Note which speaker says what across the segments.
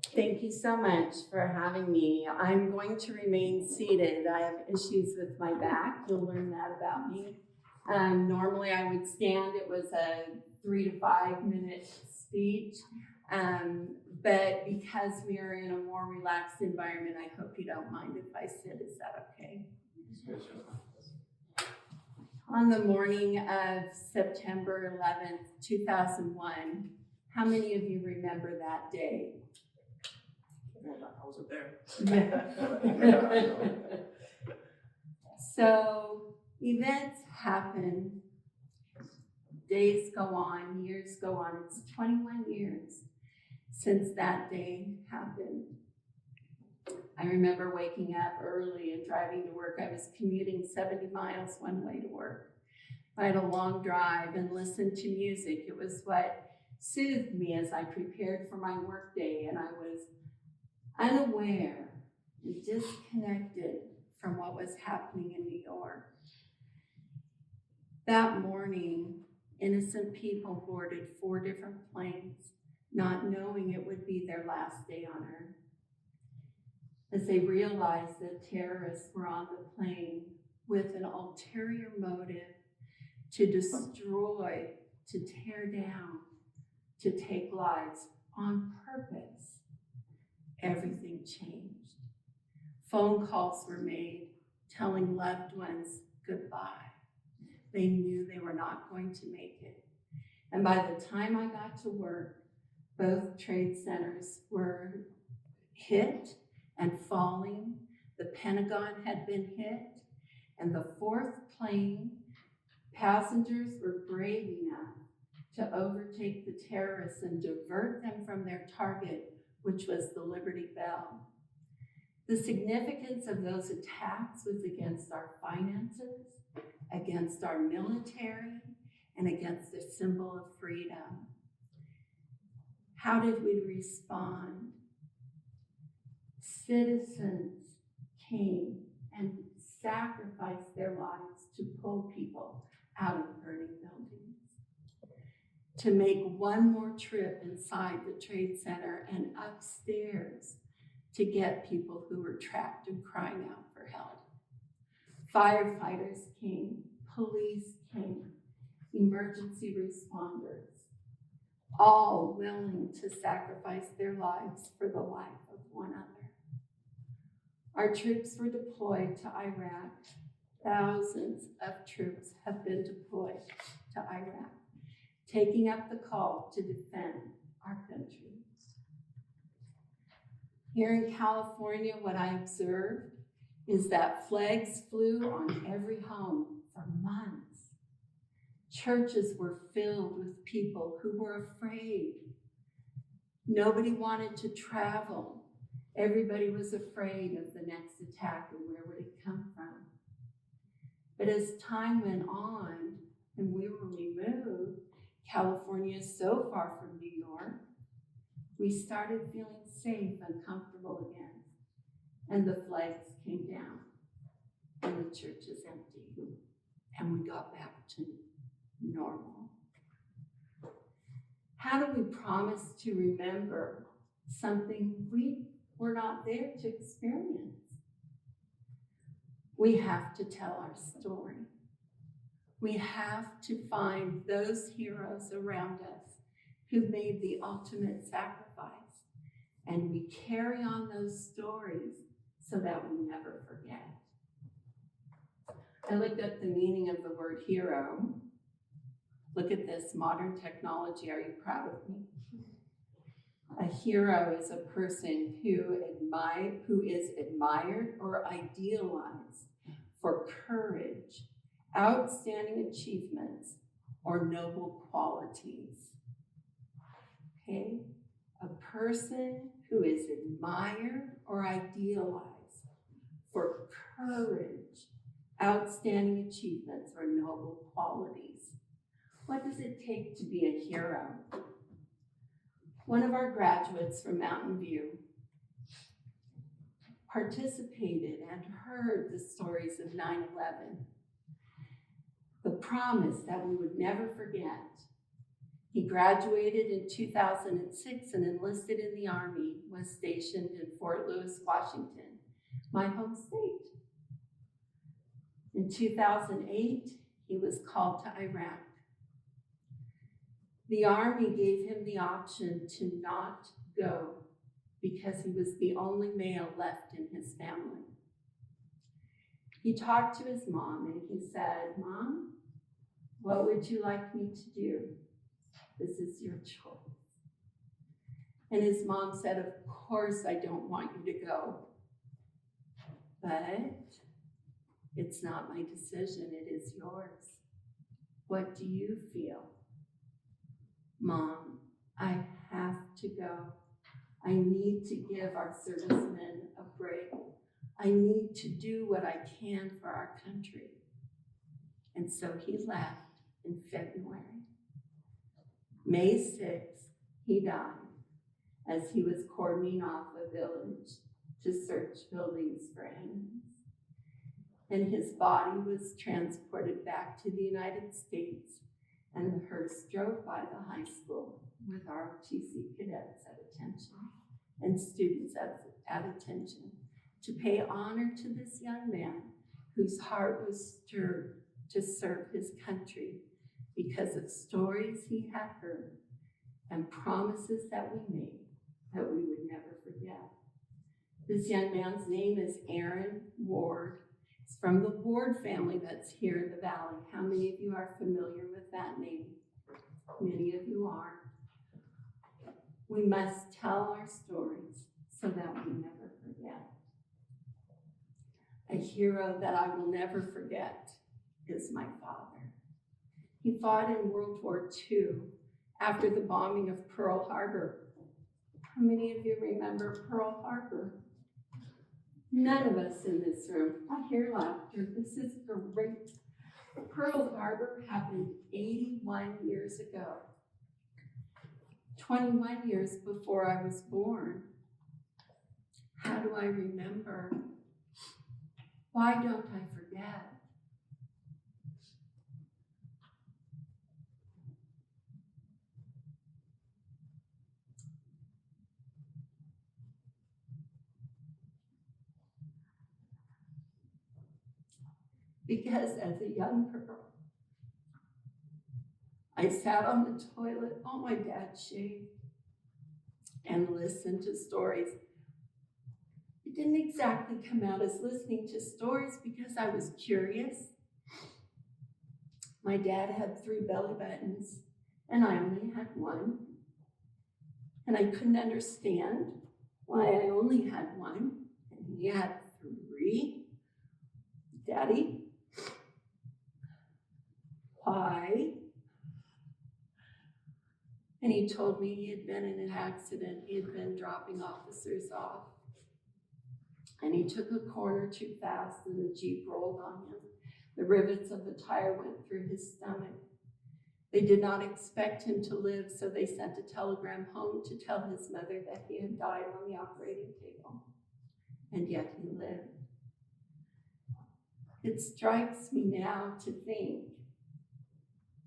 Speaker 1: Thank you so much for having me. I'm going to remain seated. I have issues with my back. You'll learn that about me. Normally I would stand. It was a 3 to 5 minute speech. But because we are in a more relaxed environment, I hope you don't mind if I sit. Is that okay? On the morning of September 11th, 2001, how many of you remember that day?
Speaker 2: I wasn't there.
Speaker 1: So events happen, days go on, years go on. It's 21 years since that day happened. I remember waking up early and driving to work. I was commuting 70 miles one way to work. I had a long drive and listened to music. It was what soothed me as I prepared for my work day, and I was unaware and disconnected from what was happening in New York. That morning, innocent people boarded 4 different planes, not knowing it would be their last day on Earth. As they realized that terrorists were on the plane with an ulterior motive to destroy, to tear down, to take lives on purpose, everything changed. Phone calls were made telling loved ones goodbye. They knew they were not going to make it. And by the time I got to work, both trade centers were hit and falling. The Pentagon had been hit, and the 4th plane, passengers were brave enough to overtake the terrorists and divert them from their target, which was the Liberty Bell. The significance of those attacks was against our finances, against our military, and against the symbol of freedom. How did we respond? Citizens came and sacrificed their lives to pull people out of burning buildings, to make one more trip inside the Trade Center and upstairs to get people who were trapped and crying out for help. Firefighters came, police came, emergency responders, all willing to sacrifice their lives for the life of one other. Our troops were deployed to Iraq. Thousands of troops have been deployed to Iraq, taking up the call to defend our country. Here in California, what I observed is that flags flew on every home for months. Churches were filled with people who were afraid. Nobody wanted to travel. Everybody was afraid of the next attack and where would it come from. But as time went on and we were removed, California is so far from New York, we started feeling safe and comfortable again. And the flags came down and the church is empty. And we got back to normal. How do we promise to remember something we were not there to experience? We have to tell our story. We have to find those heroes around us who made the ultimate sacrifice. And we carry on those stories so that we never forget. I looked up the meaning of the word hero. Look at this modern technology. Are you proud of me? A hero is a person who is admired or idealized for courage, outstanding achievements, or noble qualities. Okay? A person who is admired or idealized for courage, outstanding achievements, or noble qualities. What does it take to be a hero? One of our graduates from Mountain View participated and heard the stories of 9/11, the promise that we would never forget. He graduated in 2006 and enlisted in the Army, was stationed in Fort Lewis, Washington, my home state. In 2008, he was called to Iraq. The Army gave him the option to not go because he was the only male left in his family. He talked to his mom and he said, "Mom, what would you like me to do? This is your choice." And his mom said, "Of course I don't want you to go, but it's not my decision, it is yours. What do you feel?" "Mom, I have to go. I need to give our servicemen a break. I need to do what I can for our country." And so he left in February. May 6th, he died as he was cordoning off a village to search buildings for enemies. And his body was transported back to the United States, and the hearse drove by the high school with ROTC cadets at attention and students at attention to pay honor to this young man whose heart was stirred to serve his country because of stories he had heard and promises that we made that we would never forget. This young man's name is Aaron Ward. He's from the Ward family that's here in the valley. How many of you are familiar with that name? Many of you are. We must tell our stories so that we never forget. A hero that I will never forget is my father. He fought in World War II after the bombing of Pearl Harbor. How many of you remember Pearl Harbor? None of us in this room. I hear laughter. This is great. Pearl Harbor happened 81 years ago. 21 years before I was born. How do I remember? Why don't I forget? Because as a young girl, I sat on the toilet while my dad shaved and listened to stories. It didn't exactly come out as listening to stories because I was curious. My dad had 3 belly buttons and I only had 1. And I couldn't understand why I only had 1 and he had 3. Daddy, why? And he told me he had been in an accident. He had been dropping officers off. And he took a corner too fast and the Jeep rolled on him. The rivets of the tire went through his stomach. They did not expect him to live, so they sent a telegram home to tell his mother that he had died on the operating table. And yet he lived. It strikes me now to think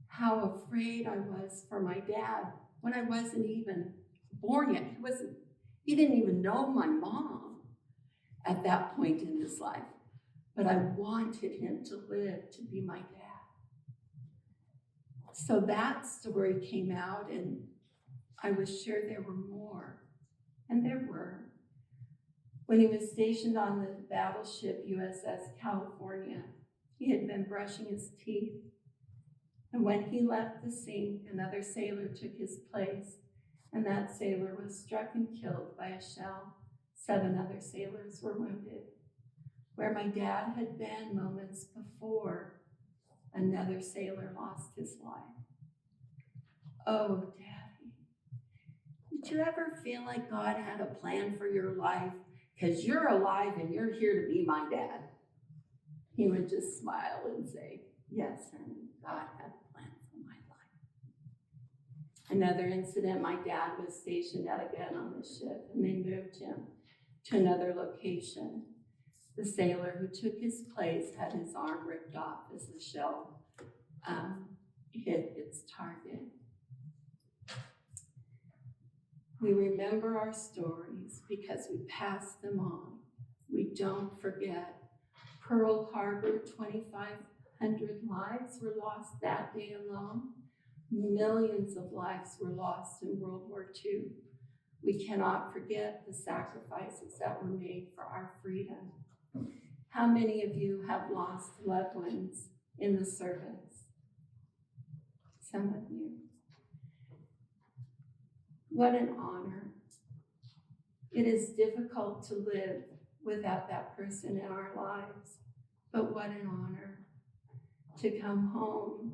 Speaker 1: how afraid I was for my dad when I wasn't even born yet. He didn't even know my mom at that point in his life. But I wanted him to live, to be my dad. So that story came out and I was sure there were more. And there were. When he was stationed on the battleship USS California, he had been brushing his teeth. And when he left the sink, another sailor took his place, and that sailor was struck and killed by a shell. 7 other sailors were wounded. Where my dad had been moments before, another sailor lost his life. Oh, Daddy, did you ever feel like God had a plan for your life? Because you're alive and you're here to be my dad. He would just smile and say, "Yes, honey, God had a plan for my life." Another incident, my dad was stationed at again on the ship, and they moved him to another location. The sailor who took his place had his arm ripped off as the shell hit its target. We remember our stories because we pass them on. We don't forget. Pearl Harbor, 2,500 lives were lost that day alone. Millions of lives were lost in World War II. We cannot forget the sacrifices that were made for our freedom. How many of you have lost loved ones in the service? Some of you. What an honor. It is difficult to live without that person in our lives, but what an honor to come home,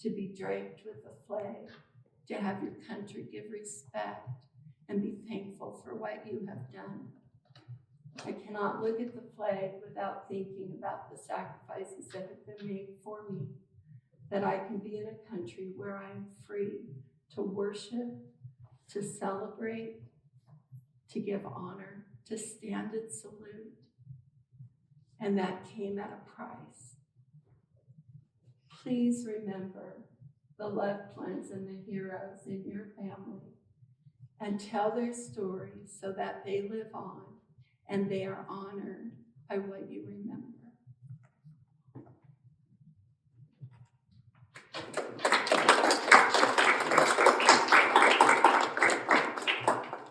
Speaker 1: to be draped with a flag, to have your country give respect and be thankful for what you have done. I cannot look at the flag without thinking about the sacrifices that have been made for me, that I can be in a country where I'm free to worship, to celebrate, to give honor, to stand and salute. And that came at a price. Please remember the loved ones and the heroes in your family and tell their stories so that they live on and they are honored by what you remember.